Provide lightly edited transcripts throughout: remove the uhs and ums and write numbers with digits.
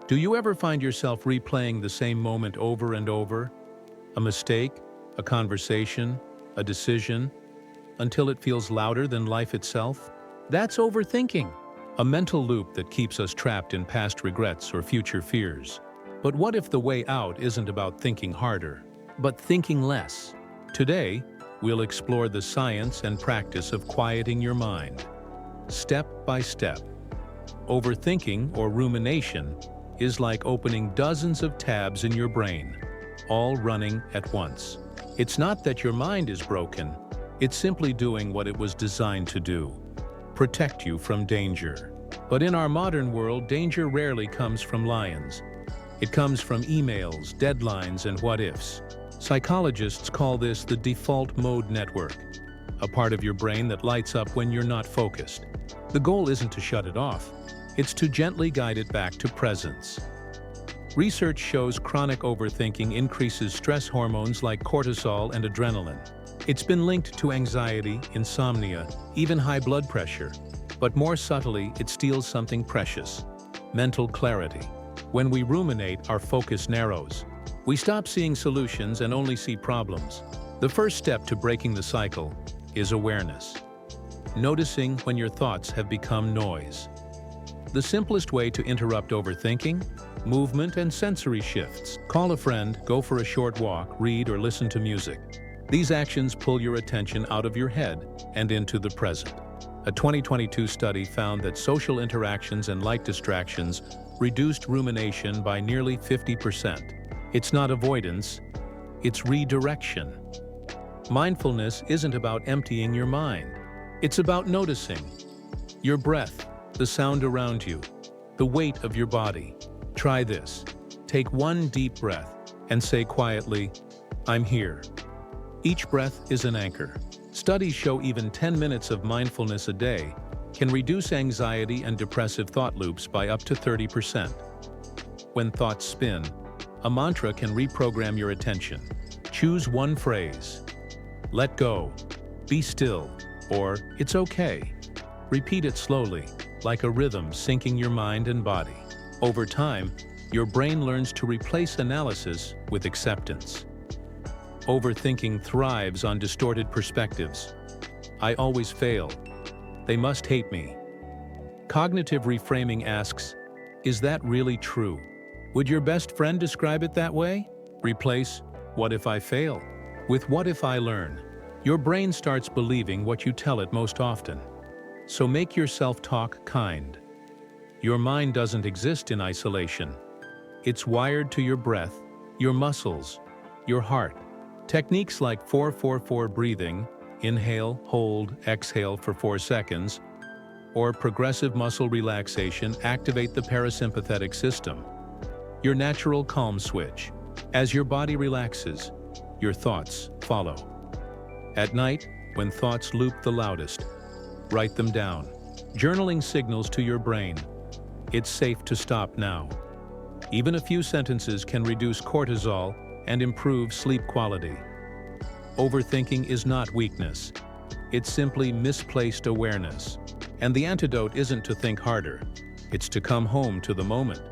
Do you ever find yourself replaying the same moment over and over? A mistake, a conversation, a decision, until it feels louder than life itself? That's overthinking, a mental loop that keeps us trapped in past regrets or future fears. But what if the way out isn't about thinking harder, but thinking less? Today, we'll explore the science and practice of quieting your mind, step by step. Overthinking, or rumination, is like opening dozens of tabs in your brain, all running at once. It's not that your mind is broken, it's simply doing what it was designed to do: protect you from danger. But in our modern world, danger rarely comes from lions. It comes from emails, deadlines, and what-ifs. Psychologists call this the default mode network, a part of your brain that lights up when you're not focused. The goal isn't to shut it off, it's to gently guide it back to presence. Research shows chronic overthinking increases stress hormones like cortisol and adrenaline. It's been linked to anxiety, insomnia, even high blood pressure. But more subtly, it steals something precious: mental clarity. When we ruminate, our focus narrows. We stop seeing solutions and only see problems. The first step to breaking the cycle is awareness. Noticing when your thoughts have become noise. The simplest way to interrupt overthinking: movement and sensory shifts. Call a friend, go for a short walk, read or listen to music. These actions pull your attention out of your head and into the present. A 2022 study found that social interactions and light distractions reduced rumination by nearly 50%. It's not avoidance, it's redirection. Mindfulness isn't about emptying your mind. It's about noticing your breath, the sound around you, the weight of your body. Try this. Take one deep breath and say quietly, "I'm here." Each breath is an anchor. Studies show even 10 minutes of mindfulness a day can reduce anxiety and depressive thought loops by up to 30%. When thoughts spin, a mantra can reprogram your attention. Choose one phrase: let go, be still, or it's okay. Repeat it slowly, like a rhythm syncing your mind and body. Over time, your brain learns to replace analysis with acceptance. Overthinking thrives on distorted perspectives. I always fail. They must hate me. Cognitive reframing asks, is that really true? Would your best friend describe it that way? Replace "what if I fail" with "what if I learn." Your brain starts believing what you tell it most often. So make your self-talk kind. Your mind doesn't exist in isolation. It's wired to your breath, your muscles, your heart. Techniques like 4-4-4 breathing, inhale, hold, exhale for 4 seconds, or progressive muscle relaxation activate the parasympathetic system, your natural calm switch. As your body relaxes, your thoughts follow. At night, when thoughts loop the loudest, write them down. Journaling signals to your brain, it's safe to stop now. Even a few sentences can reduce cortisol and improve sleep quality. Overthinking is not weakness. It's simply misplaced awareness. And the antidote isn't to think harder. It's to come home to the moment.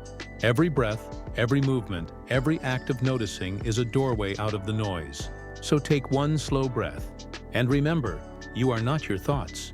Every breath, every movement, every act of noticing is a doorway out of the noise. So take one slow breath. And remember, you are not your thoughts.